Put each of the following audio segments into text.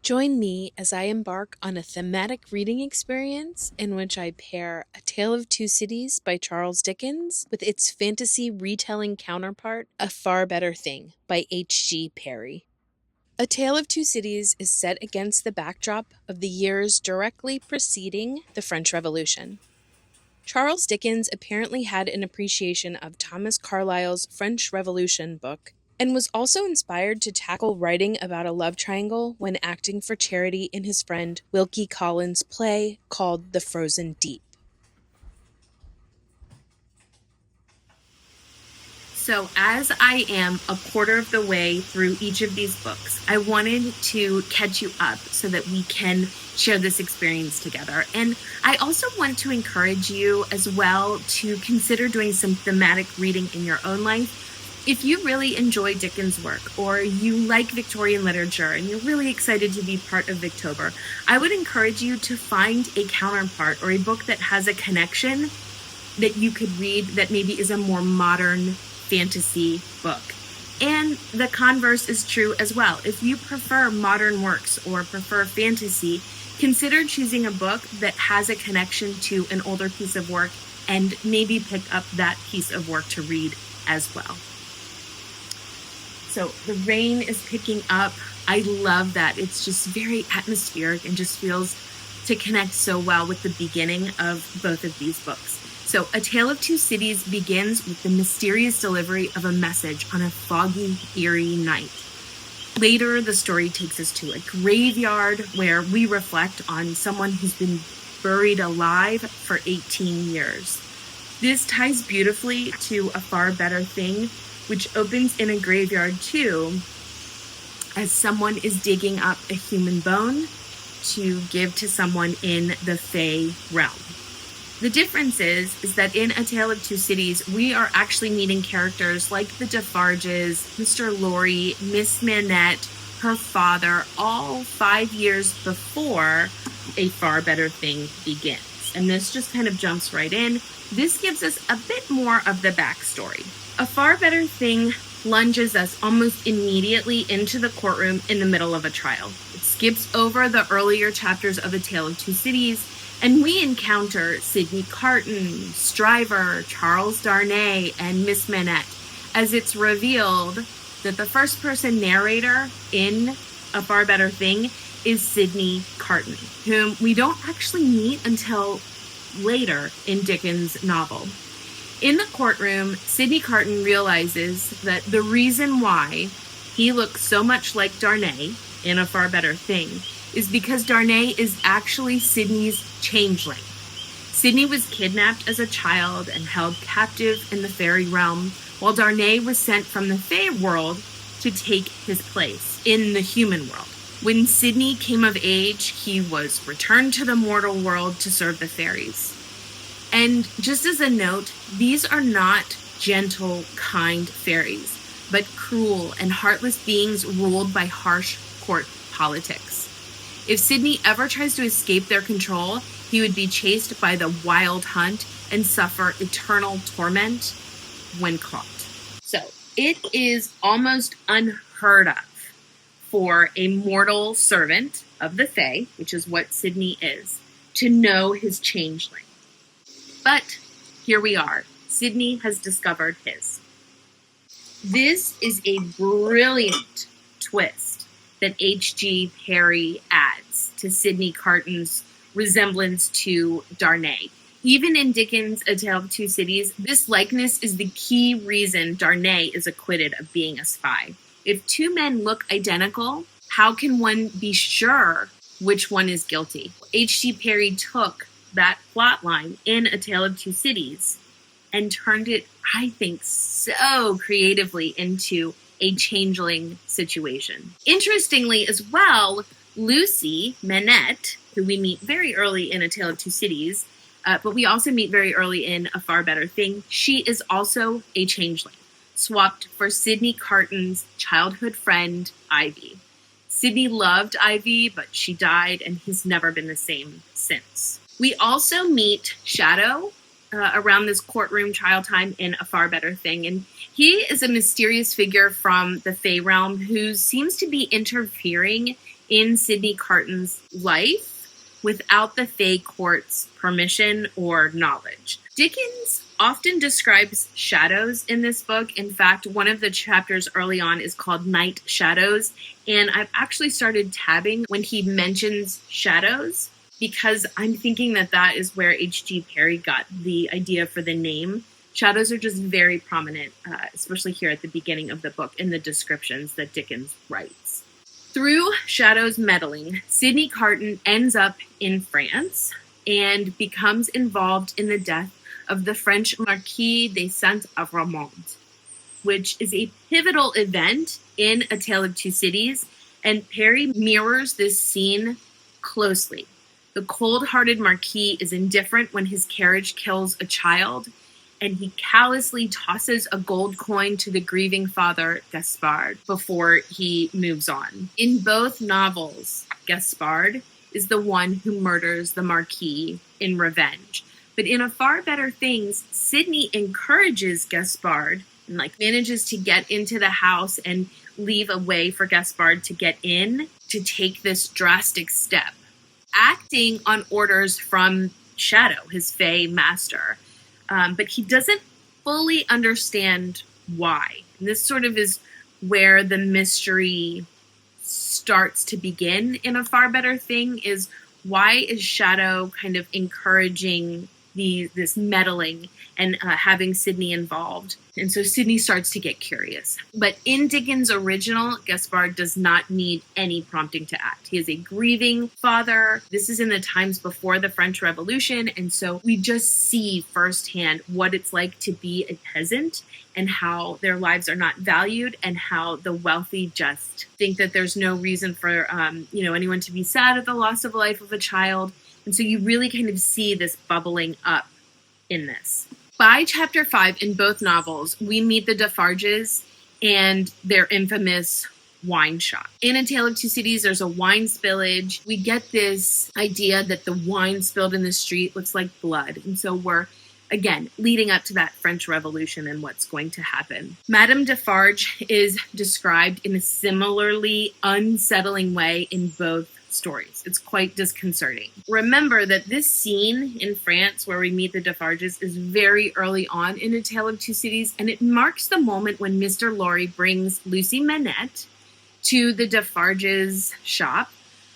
Join me as I embark on a thematic reading experience in which I pair A Tale of Two Cities by Charles Dickens with its fantasy retelling counterpart, A Far Better Thing by H.G. Parry. A Tale of Two Cities is set against the backdrop of the years directly preceding the French Revolution. Charles Dickens apparently had an appreciation of Thomas Carlyle's French Revolution book and was also inspired to tackle writing about a love triangle when acting for charity in his friend Wilkie Collins' play called The Frozen Deep. So as I am a quarter of the way through each of these books, I wanted to catch you up so that we can share this experience together. And I also want to encourage you as well to consider doing some thematic reading in your own life. If you really enjoy Dickens' work, or you like Victorian literature and you're really excited to be part of Victober, I would encourage you to find a counterpart or a book that has a connection that you could read that maybe is a more modern fantasy book. And the converse is true as well. If you prefer modern works or prefer fantasy, consider choosing a book that has a connection to an older piece of work and maybe pick up that piece of work to read as well. So the rain is picking up. I love that. It's just very atmospheric and just feels to connect so well with the beginning of both of these books. So A Tale of Two Cities begins with the mysterious delivery of a message on a foggy, eerie night. Later, the story takes us to a graveyard where we reflect on someone who's been buried alive for 18 years. This ties beautifully to A Far Better Thing, which opens in a graveyard too, as someone is digging up a human bone to give to someone in the Fae realm. The difference is that in A Tale of Two Cities, we are actually meeting characters like the Defarges, Mr. Lorry, Miss Manette, her father, all 5 years before A Far Better Thing begins. And this just kind of jumps right in. This gives us a bit more of the backstory. A Far Better Thing lunges us almost immediately into the courtroom in the middle of a trial. It skips over the earlier chapters of A Tale of Two Cities, and we encounter Sydney Carton, Stryver, Charles Darnay, and Miss Manette, as it's revealed that the first-person narrator in A Far Better Thing is Sydney Carton, whom we don't actually meet until later in Dickens' novel. In the courtroom, Sydney Carton realizes that the reason why he looks so much like Darnay in A Far Better Thing is because Darnay is actually Sydney's changeling. Sydney was kidnapped as a child and held captive in the fairy realm, while Darnay was sent from the Fae world to take his place in the human world. When Sydney came of age, he was returned to the mortal world to serve the fairies. And just as a note, these are not gentle, kind fairies, but cruel and heartless beings ruled by harsh court politics. If Sydney ever tries to escape their control, he would be chased by the wild hunt and suffer eternal torment when caught. So it is almost unheard of for a mortal servant of the Fae, which is what Sydney is, to know his changeling. But here we are. Sydney has discovered his. This is a brilliant twist that H.G. Parry adds to Sydney Carton's resemblance to Darnay. Even in Dickens' A Tale of Two Cities, this likeness is the key reason Darnay is acquitted of being a spy. If two men look identical, how can one be sure which one is guilty? H.G. Parry took that plot line in A Tale of Two Cities and turned it, I think, so creatively into a changeling situation. Interestingly as well, Lucy Manette, who we meet very early in A Tale of Two Cities, but we also meet very early in A Far Better Thing, she is also a changeling, swapped for Sydney Carton's childhood friend, Ivy. Sydney loved Ivy, but she died, and he's never been the same since. We also meet Shadow around this courtroom trial time in A Far Better Thing, and he is a mysterious figure from the Fae realm who seems to be interfering in Sydney Carton's life without the Fae Court's permission or knowledge. Dickens often describes shadows in this book. In fact, one of the chapters early on is called Night Shadows, and I've actually started tabbing when he mentions shadows because I'm thinking that that is where H.G. Parry got the idea for the name. Shadows are just very prominent, especially here at the beginning of the book in the descriptions that Dickens writes. Through Shadow's meddling, Sydney Carton ends up in France and becomes involved in the death of the French Marquis de Saint-Amand, which is a pivotal event in A Tale of Two Cities, and Parry mirrors this scene closely. The cold-hearted Marquis is indifferent when his carriage kills a child, and he callously tosses a gold coin to the grieving father, Gaspard, before he moves on. In both novels, Gaspard is the one who murders the Marquis in revenge. But in A Far Better Things, Sydney encourages Gaspard and manages to get into the house and leave a way for Gaspard to get in to take this drastic step, acting on orders from Shadow, his Fae master. But he doesn't fully understand why. And this sort of is where the mystery starts to begin in A Far Better Thing, is why is Shadow kind of encouraging this meddling and having Sydney involved. And so Sydney starts to get curious. But in Dickens' original, Gaspard does not need any prompting to act. He is a grieving father. This is in the times before the French Revolution. And so we just see firsthand what it's like to be a peasant and how their lives are not valued and how the wealthy just think that there's no reason for anyone to be sad at the loss of the life of a child. And so you really kind of see this bubbling up in this. By chapter 5 in both novels, we meet the Defarges and their infamous wine shop. In A Tale of Two Cities, there's a wine spillage. We get this idea that the wine spilled in the street looks like blood. And so we're, again, leading up to that French Revolution and what's going to happen. Madame Defarge is described in a similarly unsettling way in both stories. It's quite disconcerting. Remember that this scene in France where we meet the Defarges is very early on in A Tale of Two Cities, and it marks the moment when Mr. Lorry brings Lucy Manette to the Defarges' shop,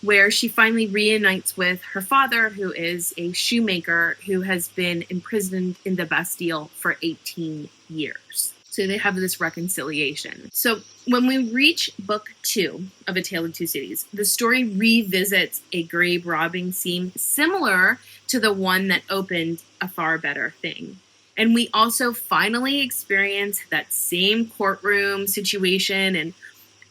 where she finally reunites with her father, who is a shoemaker who has been imprisoned in the Bastille for 18 years. So they have this reconciliation. So when we reach book 2 of A Tale of Two Cities, the story revisits a grave robbing scene similar to the one that opened A Far Better Thing. And we also finally experience that same courtroom situation, and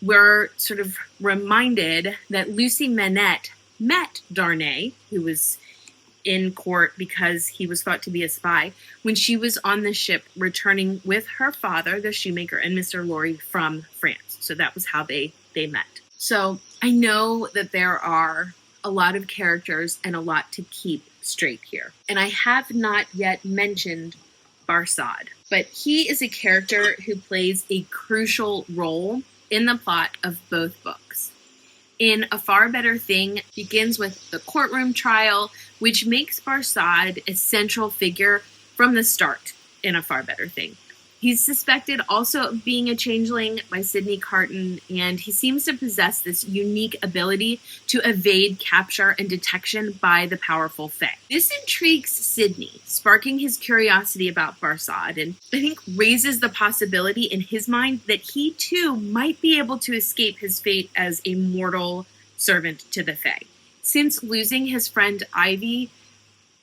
we're sort of reminded that Lucy Manette met Darnay, who was in court because he was thought to be a spy, when she was on the ship returning with her father, the shoemaker, and Mr. Lorry from France. So that was how they met. So I know that there are a lot of characters and a lot to keep straight here. And I have not yet mentioned Barsad, but he is a character who plays a crucial role in the plot of both books. In A Far Better Thing begins with the courtroom trial, which makes Barsad a central figure from the start in A Far Better Thing. He's suspected also of being a changeling by Sydney Carton, and he seems to possess this unique ability to evade capture and detection by the powerful Fae. This intrigues Sydney, sparking his curiosity about Barsad, and I think raises the possibility in his mind that he too might be able to escape his fate as a mortal servant to the Fae. Since losing his friend Ivy,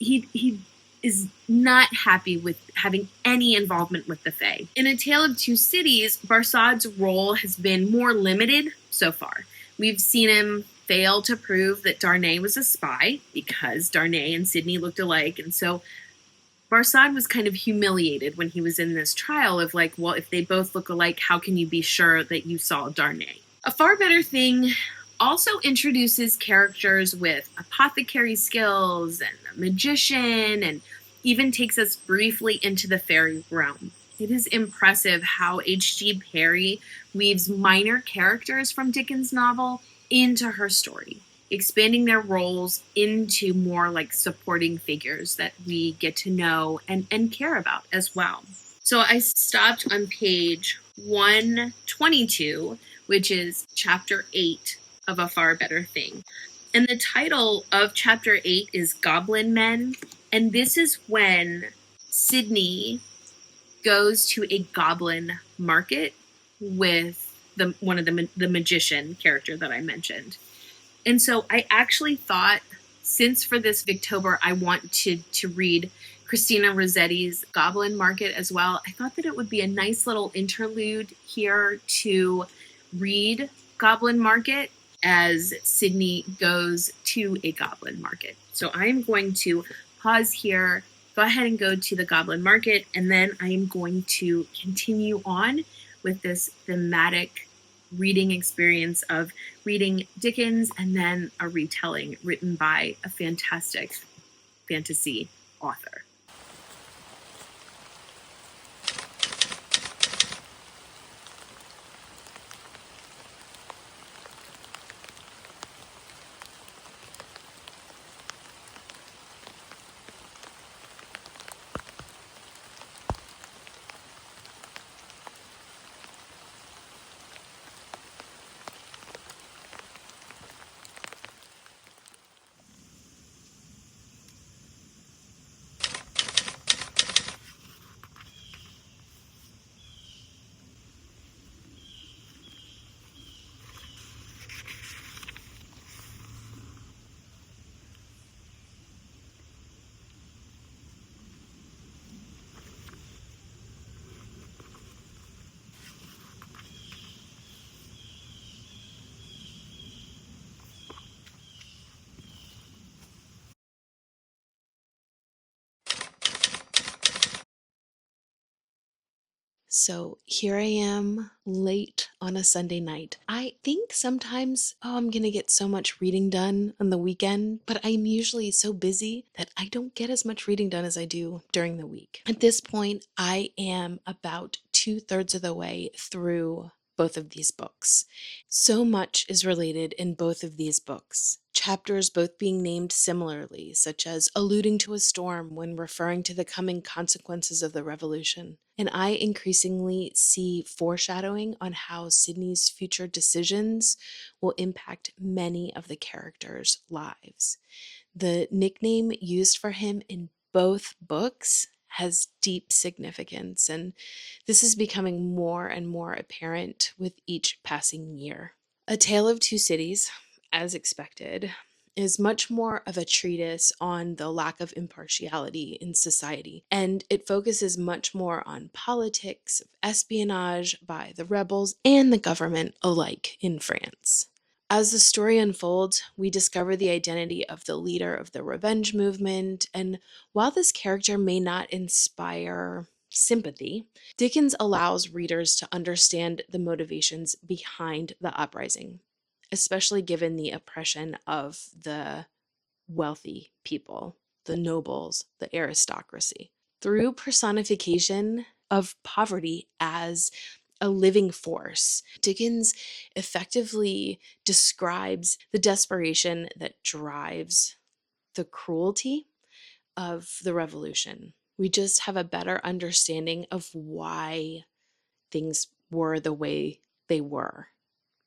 he is not happy with having any involvement with the Fae. In A Tale of Two Cities, Barsad's role has been more limited so far. We've seen him fail to prove that Darnay was a spy because Darnay and Sydney looked alike, and so Barsad was kind of humiliated when he was in this trial of well, if they both look alike, how can you be sure that you saw Darnay? A Far Better Thing also introduces characters with apothecary skills and a magician, and even takes us briefly into the fairy realm. It is impressive how H.G. Parry weaves minor characters from Dickens' novel into her story, expanding their roles into more like supporting figures that we get to know and care about as well. So I stopped on page 122, which is chapter 8 of A Far Better Thing. And the title of chapter 8 is Goblin Men. And this is when Sydney goes to a goblin market with one of the magician character that I mentioned. And so I actually thought, since for this Victober I want to read Christina Rossetti's Goblin Market as well, I thought that it would be a nice little interlude here to read Goblin Market as Sydney goes to a goblin market. So I am going to pause here, go ahead and go to the Goblin Market, and then I am going to continue on with this thematic reading experience of reading Dickens and then a retelling written by a fantastic fantasy author. So here I am late on a Sunday night. I think sometimes, I'm going to get so much reading done on the weekend, but I'm usually so busy that I don't get as much reading done as I do during the week. At this point, I am about 2/3 of the way through both of these books. So much is related in both of these books. Chapters both being named similarly, such as alluding to a storm when referring to the coming consequences of the revolution. And I increasingly see foreshadowing on how Sydney's future decisions will impact many of the characters' lives. The nickname used for him in both books has deep significance, and this is becoming more and more apparent with each passing year. A Tale of Two Cities, as expected, is much more of a treatise on the lack of impartiality in society, and it focuses much more on politics, espionage by the rebels and the government alike in France. As the story unfolds, we discover the identity of the leader of the revenge movement, and while this character may not inspire sympathy, Dickens allows readers to understand the motivations behind the uprising, especially given the oppression of the wealthy people, the nobles, the aristocracy. Through personification of poverty as a living force, Dickens effectively describes the desperation that drives the cruelty of the revolution. We just have a better understanding of why things were the way they were.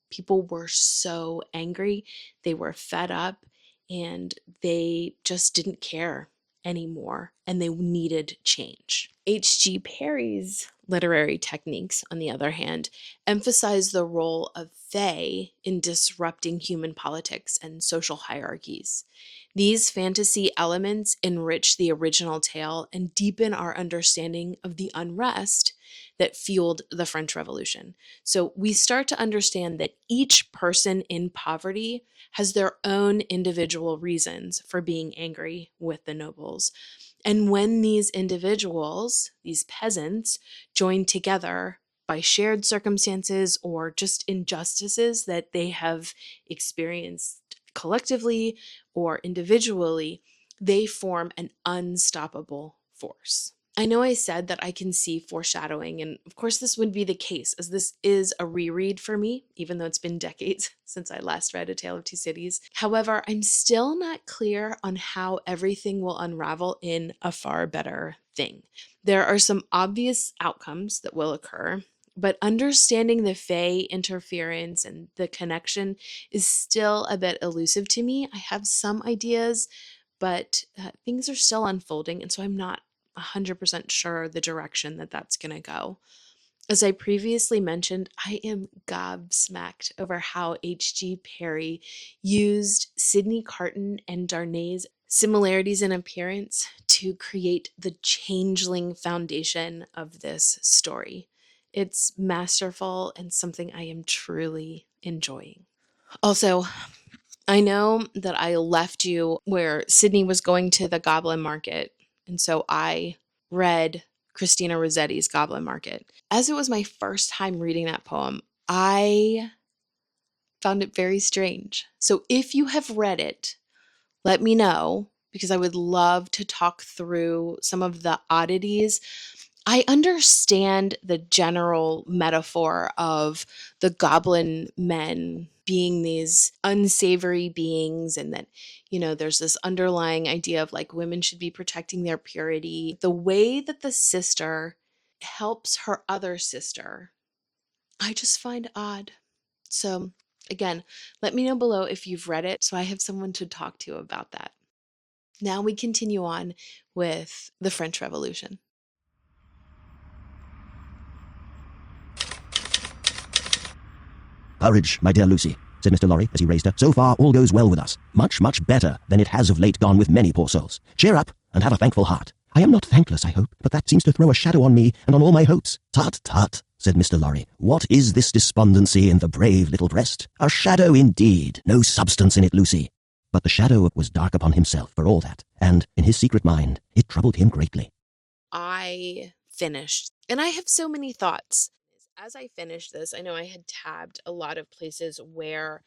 People were so angry, they were fed up, and they just didn't care anymore, and they needed change. H.G. Parry's literary techniques, on the other hand, emphasize the role of they in disrupting human politics and social hierarchies. These fantasy elements enrich the original tale and deepen our understanding of the unrest that fueled the French Revolution. So we start to understand that each person in poverty has their own individual reasons for being angry with the nobles. And when these individuals, these peasants, join together by shared circumstances or just injustices that they have experienced collectively or individually, they form an unstoppable force. I know I said that I can see foreshadowing, and of course, this would be the case, as this is a reread for me, even though it's been decades since I last read A Tale of Two Cities. However, I'm still not clear on how everything will unravel in A Far Better Thing. There are some obvious outcomes that will occur, but understanding the Fae interference and the connection is still a bit elusive to me. I have some ideas, but things are still unfolding, and so I'm not 100% sure the direction that that's going to go. As I previously mentioned, I am gobsmacked over how H.G. Parry used Sydney Carton and Darnay's similarities in appearance to create the changeling foundation of this story. It's masterful and something I am truly enjoying. Also, I know that I left you where Sydney was going to the Goblin Market, and so I read Christina Rossetti's Goblin Market. As it was my first time reading that poem, I found it very strange. So if you have read it, let me know because I would love to talk through some of the oddities. I understand the general metaphor of the goblin men being these unsavory beings, and that, there's this underlying idea of like women should be protecting their purity. The way that the sister helps her other sister, I just find odd. So, again, let me know below if you've read it so I have someone to talk to about that. Now we continue on with the French Revolution. "Courage, my dear Lucy," said Mr. Lorry as he raised her. "So far all goes well with us. Much, much better than it has of late gone with many poor souls. Cheer up, and have a thankful heart. I am not thankless, I hope, but that seems to throw a shadow on me and on all my hopes." "Tut, tut," said Mr. Lorry. "What is this despondency in the brave little breast? A shadow indeed, no substance in it, Lucy." But the shadow was dark upon himself for all that, and in his secret mind it troubled him greatly. I finished, and I have so many thoughts. As I finished this, I know I had tabbed a lot of places where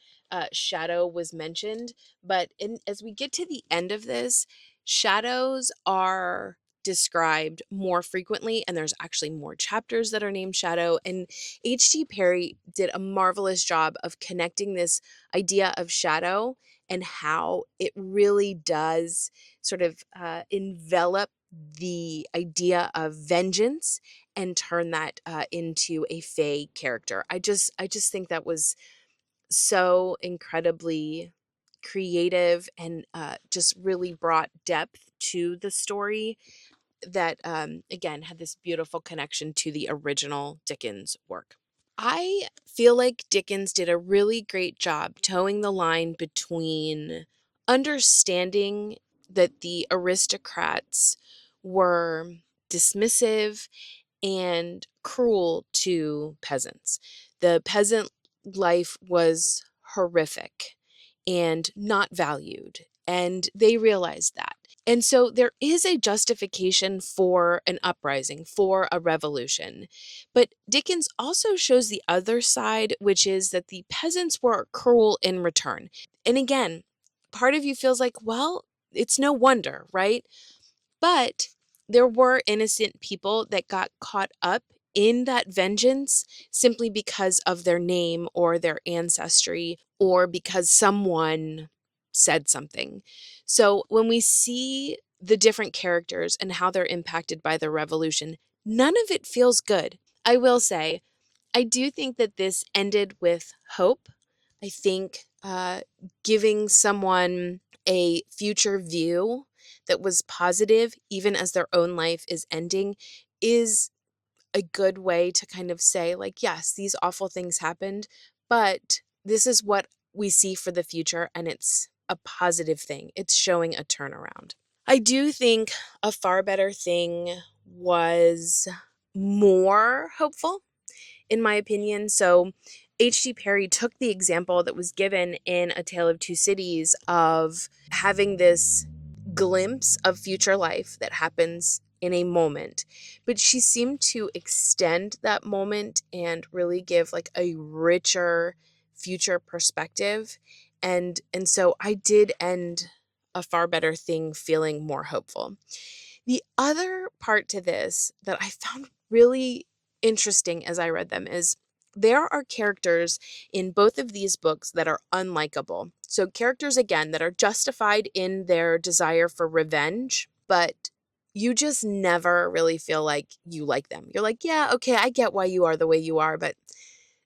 shadow was mentioned, but as we get to the end of this, shadows are described more frequently, and there's actually more chapters that are named shadow. And H.G. Parry did a marvelous job of connecting this idea of shadow and how it really does sort of envelop the idea of vengeance and turn that into a Fae character. I just think that was so incredibly creative and just really brought depth to the story that again had this beautiful connection to the original Dickens work. I feel like Dickens did a really great job towing the line between understanding that the aristocrats were dismissive and cruel to peasants. The peasant life was horrific and not valued, and they realized that. And so there is a justification for an uprising, for a revolution. But Dickens also shows the other side, which is that the peasants were cruel in return. And again, part of you feels like, well, it's no wonder, right? But there were innocent people that got caught up in that vengeance simply because of their name or their ancestry or because someone said something. So when we see the different characters and how they're impacted by the revolution, none of it feels good. I will say, I do think that this ended with hope. I think giving someone a future view that was positive, even as their own life is ending, is a good way to kind of say, like, yes, these awful things happened, but this is what we see for the future, and it's a positive thing. It's showing a turnaround. I do think A Far Better Thing was more hopeful in my opinion. So H.G. Parry took the example that was given in A Tale of Two Cities of having this glimpse of future life that happens in a moment, but she seemed to extend that moment and really give like a richer future perspective. And so I did end A Far Better Thing feeling more hopeful. The other part to this that I found really interesting as I read them is there are characters in both of these books that are unlikable. So, characters, again, that are justified in their desire for revenge, but you just never really feel like you like them. You're like, yeah, okay, I get why you are the way you are, but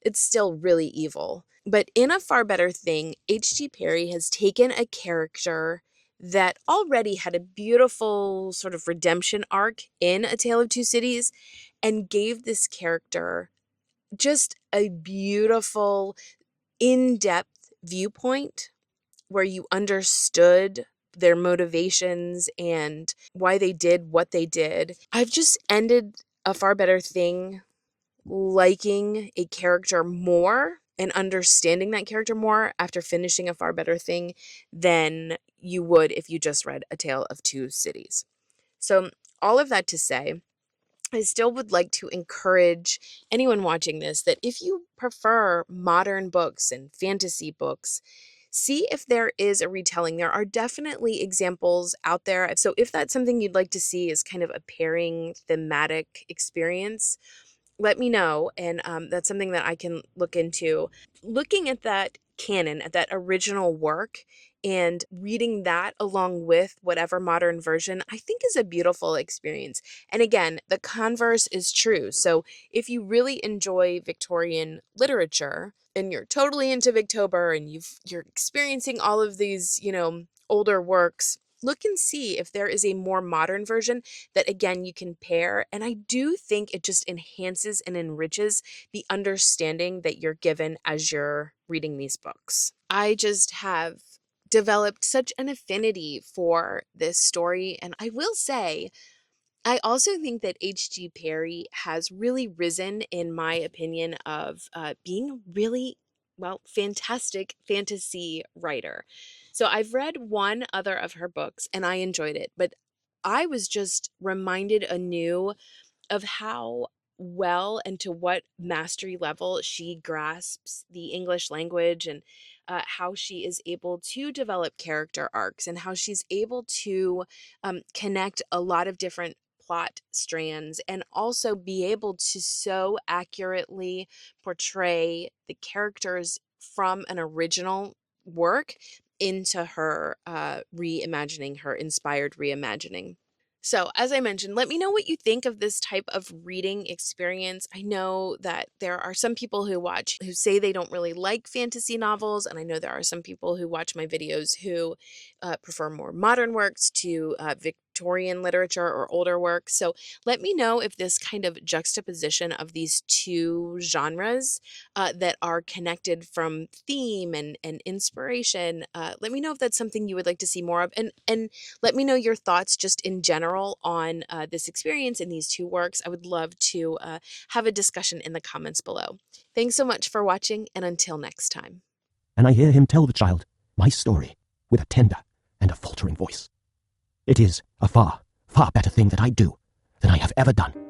it's still really evil. But in A Far Better Thing, H.G. Parry has taken a character that already had a beautiful sort of redemption arc in A Tale of Two Cities and gave this character just a beautiful, in-depth viewpoint where you understood their motivations and why they did what they did. I've just ended A Far Better Thing liking a character more and understanding that character more after finishing A Far Better Thing than you would if you just read A Tale of Two Cities. So, all of that to say, I still would like to encourage anyone watching this that if you prefer modern books and fantasy books, see if there is a retelling. There are definitely examples out there. So if that's something you'd like to see is kind of a pairing thematic experience, let me know. And that's something that I can look into. Looking at that canon, at that original work, and reading that along with whatever modern version, I think is a beautiful experience. And again, the converse is true. So if you really enjoy Victorian literature and you're totally into Victober and you're experiencing all of these, older works, look and see if there is a more modern version that again you can pair. And I do think it just enhances and enriches the understanding that you're given as you're reading these books. I just have developed such an affinity for this story. And I will say, I also think that H.G. Parry has really risen, in my opinion, of being a really, well, fantastic fantasy writer. So I've read one other of her books and I enjoyed it, but I was just reminded anew of how well and to what mastery level she grasps the English language and how she is able to develop character arcs and how she's able to connect a lot of different plot strands and also be able to so accurately portray the characters from an original work into her reimagining, her inspired reimagining. So, as I mentioned, let me know what you think of this type of reading experience. I know that there are some people who say they don't really like fantasy novels, and I know there are some people who watch my videos who prefer more modern works to Victorian literature or older works. So, let me know if this kind of juxtaposition of these two genres that are connected from theme and inspiration. Let me know if that's something you would like to see more of, and let me know your thoughts just in general on this experience in these two works. I would love to have a discussion in the comments below. Thanks so much for watching, and until next time. And I hear him tell the child my story with a tender and a faltering voice. It is a far, far better thing that I do than I have ever done.